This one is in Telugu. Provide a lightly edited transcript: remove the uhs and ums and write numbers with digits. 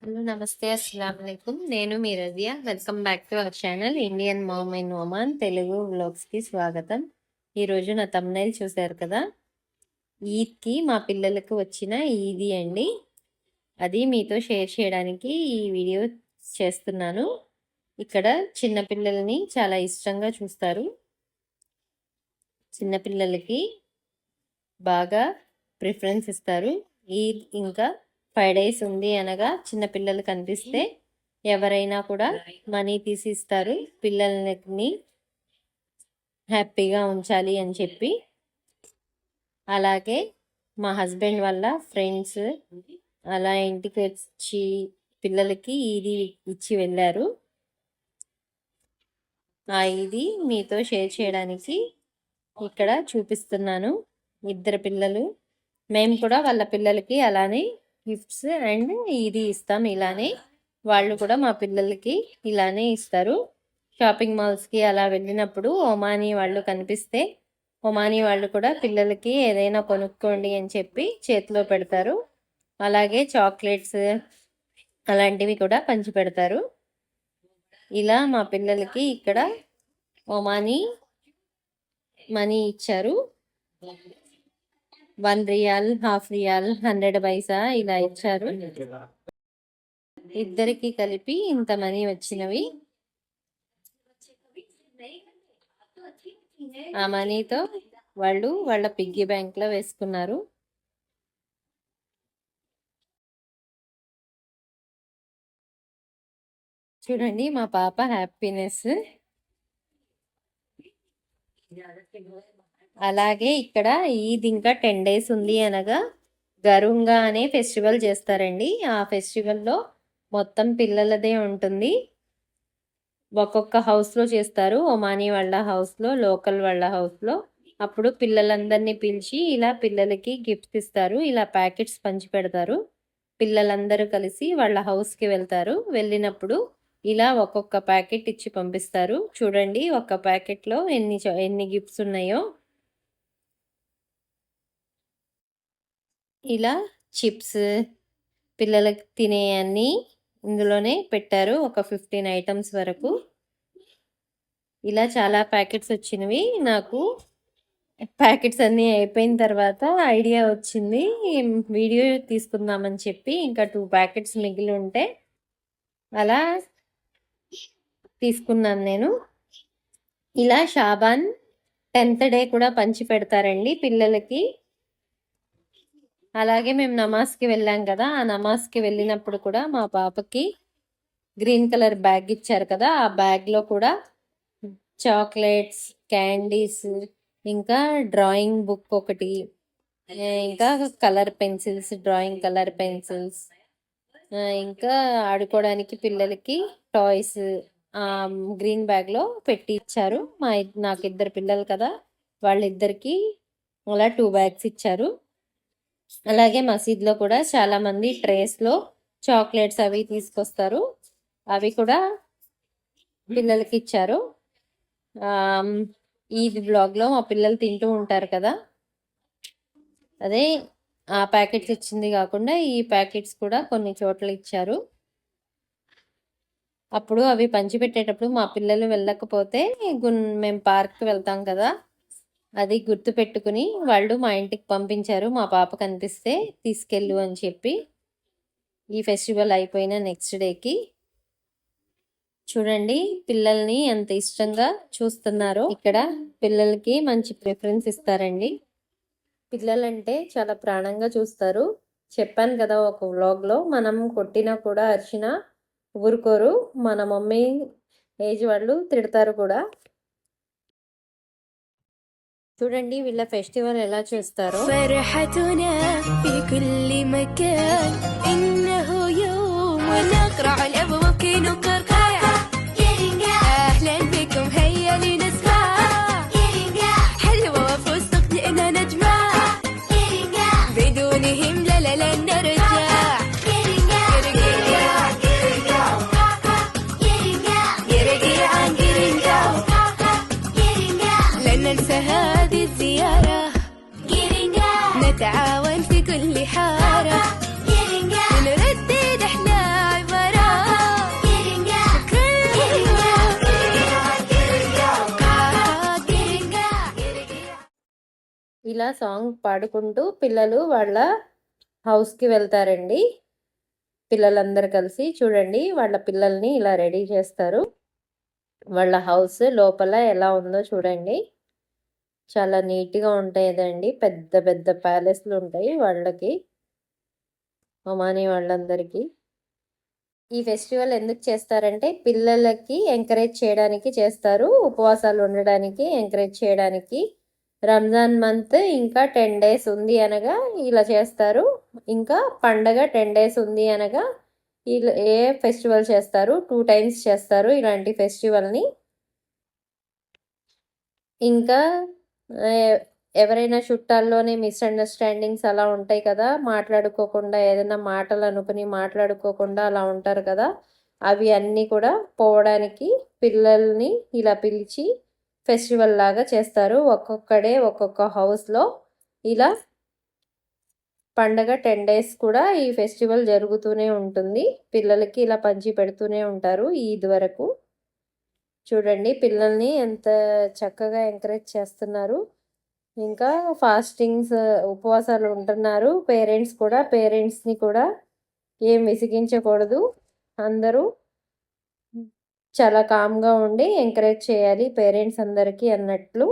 హలో నమస్తే అస్సలం వాలేకుమ్. నేను మీ Razia. Welcome back to our channel Indian mom in Oman Telugu వ్లాగ్స్కి స్వాగతం. ఈరోజు నా థంబ్నైల్ చూశారు కదా, ఈద్కి మా పిల్లలకు వచ్చిన ఈదీ అండి. అది మీతో షేర్ చేయడానికి ఈ వీడియో చేస్తున్నాను. ఇక్కడ చిన్నపిల్లల్ని చాలా ఇష్టంగా చూస్తారు. చిన్నపిల్లలకి బాగా ప్రిఫరెన్స్ ఇస్తారు. ఈద్ ఇంకా 5 days ఉంది అనగా చిన్నపిల్లలు కనిపిస్తే ఎవరైనా కూడా మనీ తీసి ఇస్తారు, పిల్లల్ని హ్యాపీగా ఉంచాలి అని చెప్పి. అలాగే మా హస్బెండ్ వాళ్ళ ఫ్రెండ్స్ అలా ఇంటికి వచ్చి పిల్లలకి ఇది ఇచ్చి వెళ్ళారు. ఇది మీతో షేర్ చేయడానికి ఇక్కడ చూపిస్తున్నాను. 2 పిల్లలు, మేము కూడా వాళ్ళ పిల్లలకి అలానే గిఫ్ట్స్ అండ్ ఇది ఇస్తాం. ఇలానే వాళ్ళు కూడా మా పిల్లలకి ఇలానే ఇస్తారు. షాపింగ్ మాల్స్కి అలా వెళ్ళినప్పుడు ఒమానీ వాళ్ళు కనిపిస్తే ఒమానీ వాళ్ళు కూడా పిల్లలకి ఏదైనా కొనుక్కోండి అని చెప్పి చేతిలో పెడతారు. అలాగే చాక్లెట్స్ అలాంటివి కూడా పంచి పెడతారు. ఇలా మా పిల్లలకి ఇక్కడ ఒమానీ మనీ ఇచ్చారు. 1 రియాల్, ½ రియాల్, 100 పైసా ఇలా ఇచ్చారు. ఇద్దరికి కలిపి ఇంత మనీ వచ్చినవి. ఆ మనీతో వాళ్ళు వాళ్ళ పిగ్గీ బ్యాంక్ లో వేసుకున్నారు. చూడండి మా పాప హ్యాపీనెస్. అలాగే ఇక్కడ ఈద్ ఇంకా 10 days ఉంది అనగా గరుంగా అనే ఫెస్టివల్ చేస్తారండి. ఆ ఫెస్టివల్లో మొత్తం పిల్లలదే ఉంటుంది. ఒక్కొక్క హౌస్లో చేస్తారు. ఒమానీ వాళ్ళ హౌస్లో, లోకల్ వాళ్ళ హౌస్లో. అప్పుడు పిల్లలందరినీ పిలిచి ఇలా పిల్లలకి గిఫ్ట్స్ ఇస్తారు. ఇలా ప్యాకెట్స్ పంచి పెడతారు. పిల్లలందరూ కలిసి వాళ్ళ హౌస్కి వెళ్తారు. వెళ్ళినప్పుడు ఇలా ఒక్కొక్క ప్యాకెట్ ఇచ్చి పంపిస్తారు. చూడండి ఒక్క ప్యాకెట్లో ఎన్ని గిఫ్ట్స్ ఉన్నాయో. ఇలా చిప్స్, పిల్లలకి తినే అన్నీ ఇందులోనే పెట్టారు. ఒక 15 items వరకు. ఇలా చాలా ప్యాకెట్స్ వచ్చినవి. నాకు ప్యాకెట్స్ అన్నీ అయిపోయిన తర్వాత ఐడియా వచ్చింది వీడియో తీసుకుందామని చెప్పి. ఇంకా 2 ప్యాకెట్స్ మిగిలి ఉంటే అలా తీసుకున్నాను నేను. ఇలా షాబాన్ 10th day కూడా పంచి పెడతారండి పిల్లలకి. అలాగే మేము నమాజ్కి వెళ్ళాం కదా, ఆ నమాజ్కి వెళ్ళినప్పుడు కూడా మా పాపకి గ్రీన్ కలర్ బ్యాగ్ ఇచ్చారు కదా, ఆ బ్యాగ్లో కూడా చాక్లెట్స్, క్యాండీస్, ఇంకా డ్రాయింగ్ బుక్ ఒకటి, ఇంకా colour pencils, drawing colour pencils, ఇంకా ఆడుకోవడానికి పిల్లలకి టాయ్స్ గ్రీన్ బ్యాగ్లో పెట్టి ఇచ్చారు. నాకు 2 పిల్లలు కదా, వాళ్ళిద్దరికి అలా 2 bags ఇచ్చారు. అలాగే మసీద్లో కూడా చాలా మంది ట్రేస్లో చాక్లెట్స్ అవి తీసుకొస్తారు. అవి కూడా పిల్లలకి ఇచ్చారు. ఈ బ్లాగ్లో మా పిల్లలు తింటూ ఉంటారు కదా, అదే ఆ ప్యాకెట్స్ ఇచ్చింది కాకుండా ఈ ప్యాకెట్స్ కూడా కొన్ని చోట్ల ఇచ్చారు. అప్పుడు అవి పంచిపెట్టేటప్పుడు మా పిల్లలు వెళ్ళకపోతే మేము పార్క్కి వెళ్తాం కదా, అది గుర్తు పెట్టుకుని వాళ్ళు మా ఇంటికి పంపించారు. మా పాప కనిపిస్తే తీసుకెళ్ళు అని చెప్పి. ఈ ఫెస్టివల్ అయిపోయిన నెక్స్ట్ డేకి చూడండి పిల్లల్ని ఎంత ఇష్టంగా చూస్తున్నారో. ఇక్కడ పిల్లలకి మంచి ప్రిఫరెన్స్ ఇస్తారండి. పిల్లలంటే చాలా ప్రాణంగా చూస్తారు. చెప్పాను కదా ఒక వ్లాగ్లో, మనం కొట్టినా కూడా అరిచినా ఊరుకోరు. మన మమ్మీ ఏజ్ వాళ్ళు తిడతారు కూడా. చూడండి వీళ్ళ ఫెస్టివల్ ఎలా చేస్తారో. ఫర్హతునా ఫీ కుల్లి మకాన్ ఇన్నహు యౌమ్ నక్రా అల్అబ్వాకి నుకర్కా అహ్లన్ బికుమ్ హయ్యా లినస్మా హల్వా వఫుస్తక్ జినా నజ్మా బిదూనిహిమ్ లన్ నర్జా نتعاون في كل حارة ఇలా సాంగ్ పాడుకుంటూ పిల్లలు వాళ్ళ హౌస్కి వెళ్తారండి. పిల్లలందరూ కలిసి చూడండి వాళ్ళ పిల్లల్ని ఇలా రెడీ చేస్తారు. వాళ్ళ హౌస్ లోపల ఎలా ఉందో చూడండి. చాలా నీట్గా ఉంటాయండి. పెద్ద పెద్ద ప్యాలెస్లు ఉంటాయి వాళ్ళకి, ఒమానీ వాళ్ళందరికీ. ఈ ఫెస్టివల్ ఎందుకు చేస్తారంటే పిల్లలకి ఎంకరేజ్ చేయడానికి చేస్తారు. ఉపవాసాలు ఉండడానికి ఎంకరేజ్ చేయడానికి. రంజాన్ మంత్ ఇంకా 10 డేస్ ఉంది అనగా ఇలా చేస్తారు. ఇంకా పండగ 10 డేస్ ఉంది అనగా ఇలా ఏ ఫెస్టివల్ చేస్తారు, 2 టైమ్స్ చేస్తారు ఇలాంటి ఫెస్టివల్ని. ఇంకా ఎవరైనా చుట్టాల్లోనే మిస్అండర్స్టాండింగ్స్ అలా ఉంటాయి కదా, మాట్లాడుకోకుండా ఏదైనా మాటలు అనుకుని మాట్లాడుకోకుండా అలా ఉంటారు కదా, అవి అన్నీ కూడా పోవడానికి పిల్లల్ని ఇలా పిలిచి ఫెస్టివల్ లాగా చేస్తారు. ఒక్కొక్కడే ఒక్కొక్క హౌస్లో ఇలా పండగ 10 డేస్ కూడా ఈ ఫెస్టివల్ జరుగుతూనే ఉంటుంది. పిల్లలకి ఇలా పంచి పెడుతూనే ఉంటారు ఈద్ వరకు. చూడండి పిల్లల్ని ఎంత చక్కగా ఎంకరేజ్ చేస్తున్నారు. ఇంకా ఫాస్టింగ్స్ ఉపవాసాలు ఉంటున్నారు. పేరెంట్స్ని కూడా ఏం విసిగించకూడదు. అందరూ చాలా కామ్గా ఉండి ఎంకరేజ్ చేయాలి పేరెంట్స్ అందరికీ అన్నట్లు.